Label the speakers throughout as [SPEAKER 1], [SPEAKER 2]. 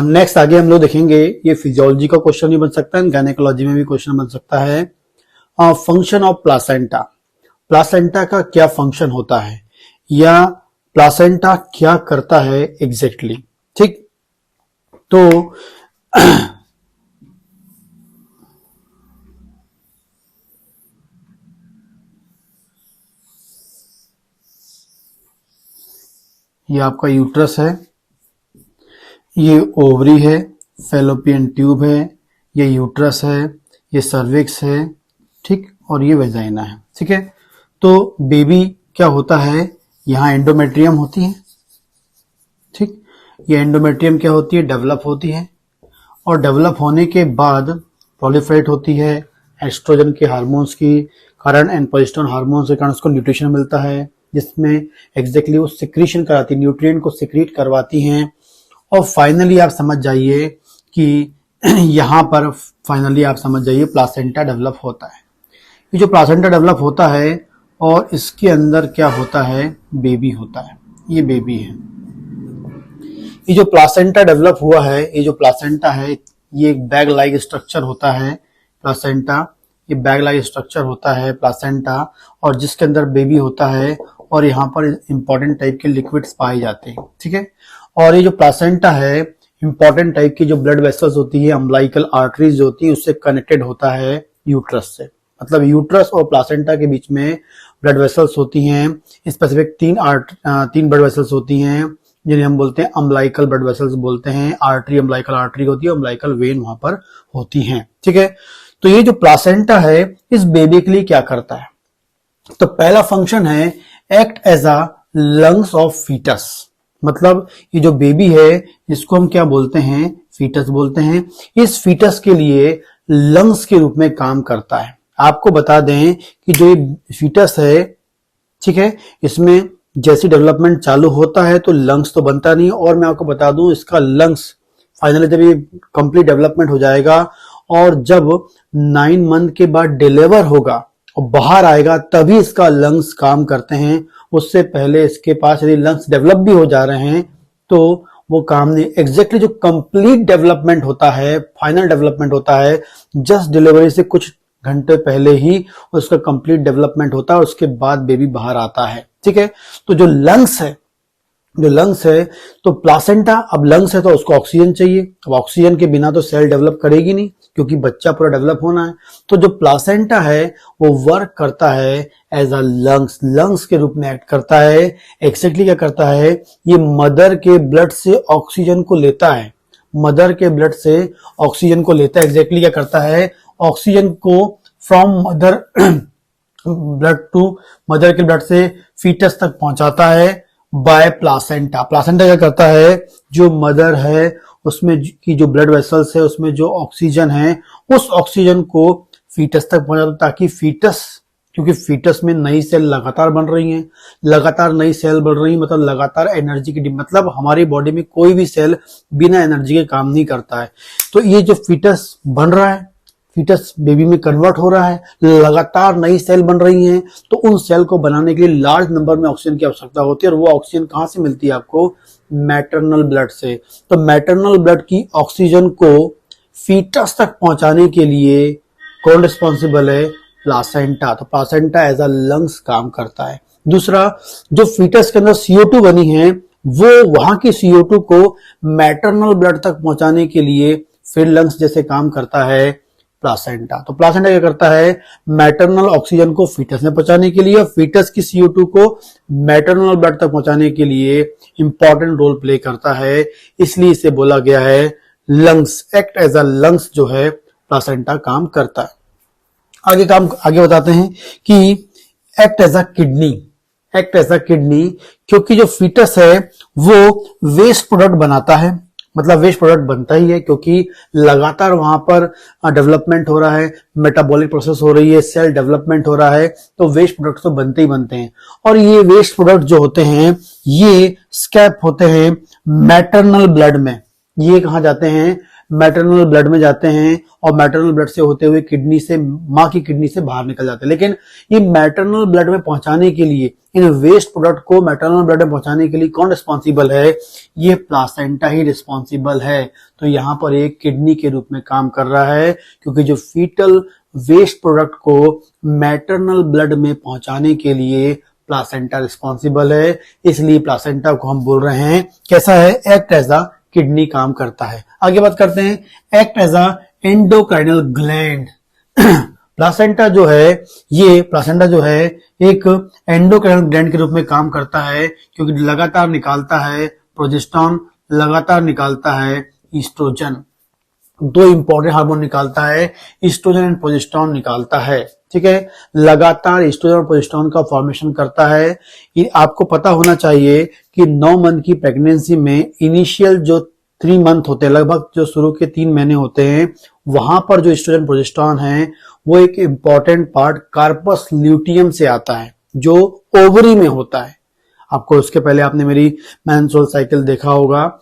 [SPEAKER 1] Next आगे हम लोग देखेंगे, ये फिजियोलॉजी का क्वेश्चन भी बन सकता है, गायनेकोलॉजी में भी क्वेश्चन बन सकता है। फंक्शन ऑफ प्लासेंटा, प्लासेंटा का क्या फंक्शन होता है या प्लासेंटा क्या करता है एग्जैक्टली, ठीक। तो ये आपका यूट्रस है, ये ओवरी है, फेलोपियन ट्यूब है, ये यूट्रस है, ये सर्विक्स है, ठीक, और ये वेजाइना है, ठीक है। तो बेबी क्या होता है, यहाँ एंडोमेट्रियम होती है, ठीक। ये एंडोमेट्रियम क्या होती है, डेवलप होती है, और डेवलप होने के बाद प्रोलिफरेट होती है एस्ट्रोजन के हार्मोन्स की कारण एंड प्रोजेस्टेरोन हार्मोन्स के कारण उसको न्यूट्रिशन मिलता है, जिसमें एग्जैक्टली वो सिक्रीशन कराती है, न्यूट्रिएंट को सिक्रीट करवाती हैं। और फाइनली आप समझ जाइए कि यहाँ पर फाइनली आप समझ जाइए प्लासेंटा डेवलप होता है। ये जो प्लासेंटा डेवलप होता है और इसके अंदर क्या होता है, बेबी होता है, ये बेबी है। ये जो प्लासेंटा डेवलप हुआ है, ये जो प्लासेंटा है, ये एक बैग लाइक स्ट्रक्चर होता है प्लासेंटा, ये बैग लाइक स्ट्रक्चर होता है प्लासेंटा, और जिसके अंदर बेबी होता है और यहाँ पर इंपॉर्टेंट टाइप के लिक्विड्स पाए जाते हैं, ठीक है। और ये जो प्लासेंटा है, इंपॉर्टेंट टाइप की जो ब्लड वेसल्स होती है, अम्बिलिकल आर्टरीज जो होती है, उससे कनेक्टेड होता है यूट्रस से। मतलब यूट्रस और प्लासेंटा के बीच में ब्लड वेसल्स होती हैं, स्पेसिफिक तीन ब्लड वेसल्स होती हैं, जिन्हें हम बोलते हैं अम्बिलिकल ब्लड वेसल्स बोलते हैं। आर्टरी, अम्बिलिकल आर्टरी होती है, अम्बिलिकल वेन वहां पर होती हैं, ठीक है। तो ये जो प्लासेंटा है, इस बेबी के लिए क्या करता है, तो पहला फंक्शन है act as a lungs of foetus. मतलब ये जो बेबी है, इसको हम क्या बोलते हैं, फीटस बोलते हैं। इस फीटस के लिए लंग्स के रूप में काम करता है। आपको बता दें कि जो ये फीटस है, ठीक है, इसमें जैसी डेवलपमेंट चालू होता है तो लंग्स तो बनता नहीं, और मैं आपको बता दूं इसका लंग्स फाइनली जब ये कंप्लीट डेवलपमेंट हो जाएगा और जब 9 मंथ के बाद डिलीवर होगा और बाहर आएगा, तभी इसका लंग्स काम करते हैं। उससे पहले इसके पास यदि लंग्स डेवलप भी हो जा रहे हैं तो वो काम नहीं। एग्जैक्टली जो कंप्लीट डेवलपमेंट होता है, फाइनल डेवलपमेंट होता है, जस्ट डिलीवरी से कुछ घंटे पहले ही उसका कंप्लीट डेवलपमेंट होता है, उसके बाद बेबी बाहर आता है, ठीक है। तो जो लंग्स है, तो प्लासेंटा, अब लंग्स है तो उसको ऑक्सीजन चाहिए। अब ऑक्सीजन के बिना तो सेल डेवलप करेगी नहीं, क्योंकि बच्चा पूरा डेवलप होना है। तो जो प्लासेंटा है वो वर्क करता है एज अ लंग्स के रूप में एक्ट करता है। एक्जैक्टली क्या करता है, ये मदर के ब्लड से ऑक्सीजन को लेता है, मदर के ब्लड से ऑक्सीजन को लेता है। एग्जैक्टली क्या करता है, ऑक्सीजन को from mother blood to, mother के ब्लड से फीटस तक पहुंचाता है बाय प्लासेंटा। प्लासेंटा क्या करता है, जो मदर है उसमें की जो ब्लड वेसल्स है, उसमें जो ऑक्सीजन है, उस ऑक्सीजन को फीटस तक पहुंचाता, ताकि फीटस, क्योंकि फीटस में नई सेल लगातार बन रही हैं, लगातार नई सेल बढ़ रही है, मतलब लगातार एनर्जी की, मतलब हमारी बॉडी में कोई भी सेल बिना एनर्जी के काम नहीं करता है। तो ये जो फीटस बन रहा है, फीटस बेबी में कन्वर्ट हो रहा है, लगातार नई सेल बन रही हैं, तो उन सेल को बनाने के लिए लार्ज नंबर में ऑक्सीजन की आवश्यकता होती है। और वो ऑक्सीजन कहां से मिलती है आपको, मैटरनल ब्लड से। तो मैटरनल ब्लड की ऑक्सीजन को फीटस तक पहुंचाने के लिए कौन रिस्पॉन्सिबल है, प्लासेंटा। तो प्लासेंटा एज अ लंग्स काम करता है। दूसरा, जो फीटस के अंदर CO2 बनी है, वो वहां की CO2 को मैटरनल ब्लड तक पहुंचाने के लिए फिर लंग्स जैसे काम करता है प्लासेंटा। तो प्लासेंटा क्या करता है, मैटरनल ऑक्सीजन को फीटस में पहुंचाने के लिए और फीटस की CO2 को मैटरनल ब्लड तक पहुंचाने के लिए इंपॉर्टेंट रोल प्ले करता है। इसलिए इसे बोला गया है lungs, act as a lungs जो है प्लासेंटा काम करता है। आगे बताते हैं कि act as a kidney, act as a kidney, क्योंकि जो फीटस है वो वेस्ट प्रोडक्ट बनाता है। मतलब वेस्ट प्रोडक्ट बनता ही है, क्योंकि लगातार वहां पर डेवलपमेंट हो रहा है, मेटाबॉलिक प्रोसेस हो रही है, सेल डेवलपमेंट हो रहा है, तो वेस्ट प्रोडक्ट तो बनते ही बनते हैं। और ये वेस्ट प्रोडक्ट जो होते हैं, ये स्कैप होते हैं मैटरनल ब्लड में। ये कहां जाते हैं, मैटरनल ब्लड में जाते हैं और मैटरनल ब्लड से होते हुए किडनी से, माँ की किडनी से बाहर निकल जाते हैं। लेकिन ये मैटरनल ब्लड में पहुंचाने के लिए, इन वेस्ट प्रोडक्ट को मैटरनल ब्लड में पहुंचाने के लिए कौन रिस्पॉन्सिबल है? ये प्लासेंटा ही रिस्पॉन्सिबल है। तो यहाँ पर एक किडनी के रूप में काम कर रहा है, क्योंकि जो फीटल वेस्ट प्रोडक्ट को मैटरनल ब्लड में पहुंचाने के लिए प्लासेंटा रिस्पॉन्सिबल है। इसलिए प्लासेंटा को हम बोल रहे हैं कैसा है? एक्ट एज अ किडनी काम करता है। आगे बात करते हैं, act as a endocrinal gland. Placenta जो है एक एंडोक्राइनल ग्लैंड के रूप में काम करता है, क्योंकि लगातार निकालता है प्रोजेस्टेरॉन, लगातार निकालता है ईस्ट्रोजन। दो इंपॉर्टेंट हार्मोन निकालता है, ईस्ट्रोजन एंड प्रोजेस्टेरॉन निकालता है। ठीक है, लगातार ईस्ट्रोजन और प्रोजेस्टेरॉन का फॉर्मेशन करता है। ये आपको पता होना चाहिए कि 9 मंथ की प्रेगनेंसी में इनिशियल जो 3 मंथ होते हैं, लगभग जो शुरू के 3 महीने होते हैं, वहां पर जो ईस्ट्रोजन प्रोजेस्टेरॉन है वो एक इंपॉर्टेंट पार्ट कार्पस ल्यूटियम से आता है, जो ओवरी में होता है। आपको उसके पहले आपने मेरी मेंस्ट्रुअल साइकिल देखा होगा,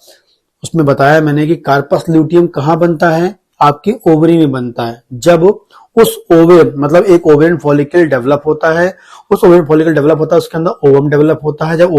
[SPEAKER 1] उसमें बताया मैंने कि कार्पस ल्यूटियम कहाँ बनता है? आपकी ओवरी में बनता है। जब उस ओवेम, मतलब एक ओवेरियन फॉलिकल डेवलप होता है, उस ओवेरियन फॉलिकल डेवलप होता है, उसके अंदर ओवम डेवलप होता है। जब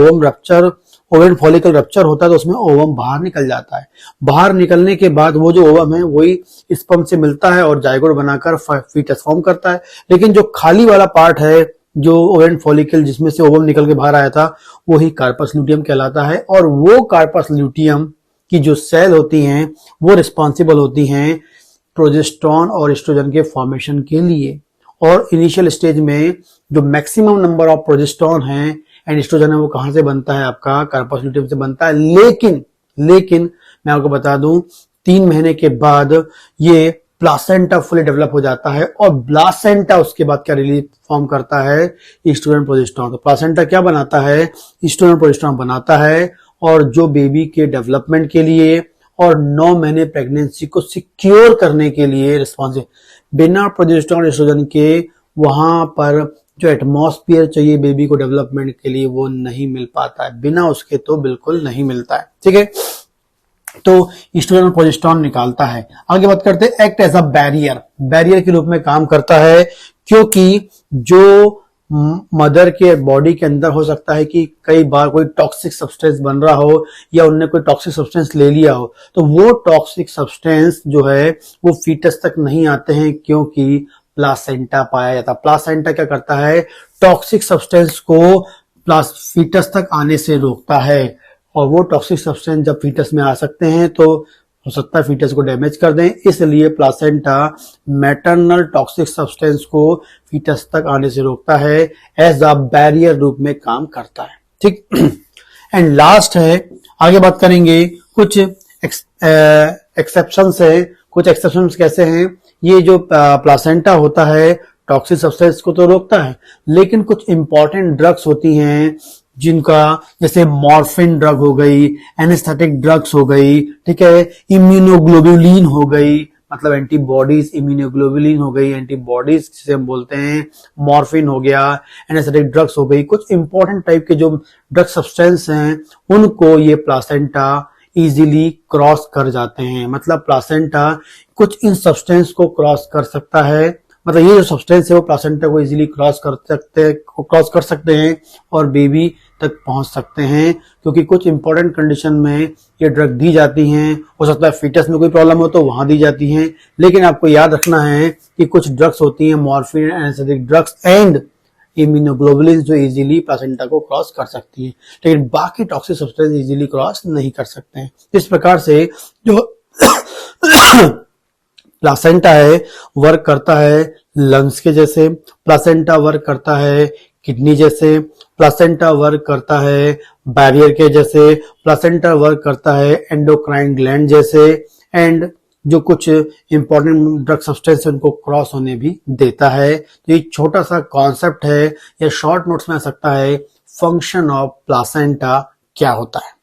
[SPEAKER 1] ओवेरियन फॉलिकल रप्चर होता है तो उसमें ओवम बाहर निकल जाता है। बाहर निकलने के बाद वो जो ओवम है वही स्पर्म से मिलता है और जाइगोट बनाकर फीटस फॉर्म करता है। लेकिन जो खाली वाला पार्ट है, जो ओवेरियन फॉलिकल जिसमें से ओवम निकल के बाहर आया था, वही कार्पस ल्यूटियम कहलाता है। और वो कार्पस ल्यूटियम की जो सेल होती हैं वो रिस्पॉन्सिबल होती हैं प्रोजेस्टेरॉन और एस्ट्रोजन के फॉर्मेशन के लिए। और इनिशियल स्टेज में जो मैक्सिमम नंबर ऑफ प्रोजेस्टेरॉन है एंड एस्ट्रोजन है वो कहां से बनता है? आपका कार्पस ल्यूटियम से बनता है। लेकिन मैं आपको बता दूं, 3 महीने के बाद ये प्लासेंटा फुली डेवलप हो जाता है और प्लासेंटा उसके बाद क्या रिलीज फॉर्म करता है? Oestrogen progesterone. तो प्लासेंटा क्या बनाता है? एस्ट्रोजन प्रोजेस्टेरॉन बनाता है, और जो बेबी के डेवलपमेंट के लिए और 9 महीने प्रेगनेंसी को सिक्योर करने के लिए रिस्पॉन्सिबल। बिना प्रोजेस्टेरॉन एस्ट्रोजन के वहां पर जो एटमॉस्फेयर चाहिए बेबी को डेवलपमेंट के लिए वो नहीं मिल पाता है, बिना उसके तो बिल्कुल नहीं मिलता है। ठीक है, तो एस्ट्रोजन और प्रोजेस्टेरॉन निकालता है। आगे बात करते हैं, एक्ट एज अ बैरियर के रूप में काम करता है, क्योंकि जो मदर के बॉडी के अंदर हो सकता है कि कई बार कोई टॉक्सिक सब्सटेंस बन रहा हो या उनने कोई टॉक्सिक सब्सटेंस ले लिया हो, तो वो टॉक्सिक सब्सटेंस जो है वो फीटस तक नहीं आते हैं, क्योंकि प्लासेंटा पाया जाता है। प्लासेंटा क्या करता है? टॉक्सिक सब्सटेंस को फीटस तक आने से रोकता है, और वो टॉक्सिक सब्सटेंस जब फीटस में आ सकते हैं तो हो सकता है फीटस को डैमेज कर दें। इसलिए प्लासेंटा मैटरनल टॉक्सिक सब्सटेंस को फीटस तक आने से रोकता है, एज अ बैरियर रूप में काम करता है। ठीक, एंड लास्ट है, आगे बात करेंगे कुछ एक्सेप्शंस है। कुछ एक्सेप्शंस कैसे हैं? ये जो प्लासेंटा होता है टॉक्सिक सब्सटेंस को तो रोकता है, लेकिन कुछ इंपॉर्टेंट ड्रग्स होती हैं जिनका, जैसे मॉर्फिन ड्रग हो गई, एनेस्थेटिक ड्रग्स हो गई, ठीक है, इम्यूनोग्लोबुलिन हो गई, मतलब एंटीबॉडीज, इम्यूनोग्लोबुलिन हो गई, एंटीबॉडीज जिसे हम बोलते हैं, मॉर्फिन हो गया, एनेस्थेटिक ड्रग्स हो गई। कुछ इंपॉर्टेंट टाइप के जो ड्रग सब्सटेंस हैं उनको ये प्लासेंटा इजीली क्रॉस कर जाते हैं। मतलब प्लासेंटा कुछ इन सब्सटेंस को क्रॉस कर सकता है, मतलब ये जो सब्सटेंस है वो प्लासेंटा को इजीली क्रॉस कर सकते हैं और बेबी तक पहुंच सकते हैं, क्योंकि कुछ इंपॉर्टेंट कंडीशन में ये ड्रग दी जाती हैं। हो सकता है फीटस में कोई प्रॉब्लम हो तो वहां दी जाती हैं, लेकिन आपको याद रखना है कि कुछ ड्रग्स होती हैं, morphine, anaesthetic drugs and immunoglobulin, जो इजीली प्लासेंटा को क्रॉस कर सकती हैं, लेकिन बाकी टॉक्सिक सब्सटेंस इजीली क्रॉस नहीं कर सकते हैं। इस प्रकार से जो प्लासेंटा है वर्क करता है लंग्स के जैसे, प्लासेंटा वर्क करता है किडनी जैसे, प्लासेंटा वर्क करता है बैरियर के जैसे, प्लासेंटा वर्क करता है एंडोक्राइन ग्लैंड जैसे, एंड जो कुछ इंपॉर्टेंट ड्रग सब्सटेंस है उनको क्रॉस होने भी देता है। तो ये छोटा सा कॉन्सेप्ट है, या शॉर्ट नोट्स में आ सकता है, फंक्शन ऑफ प्लासेंटा क्या होता है।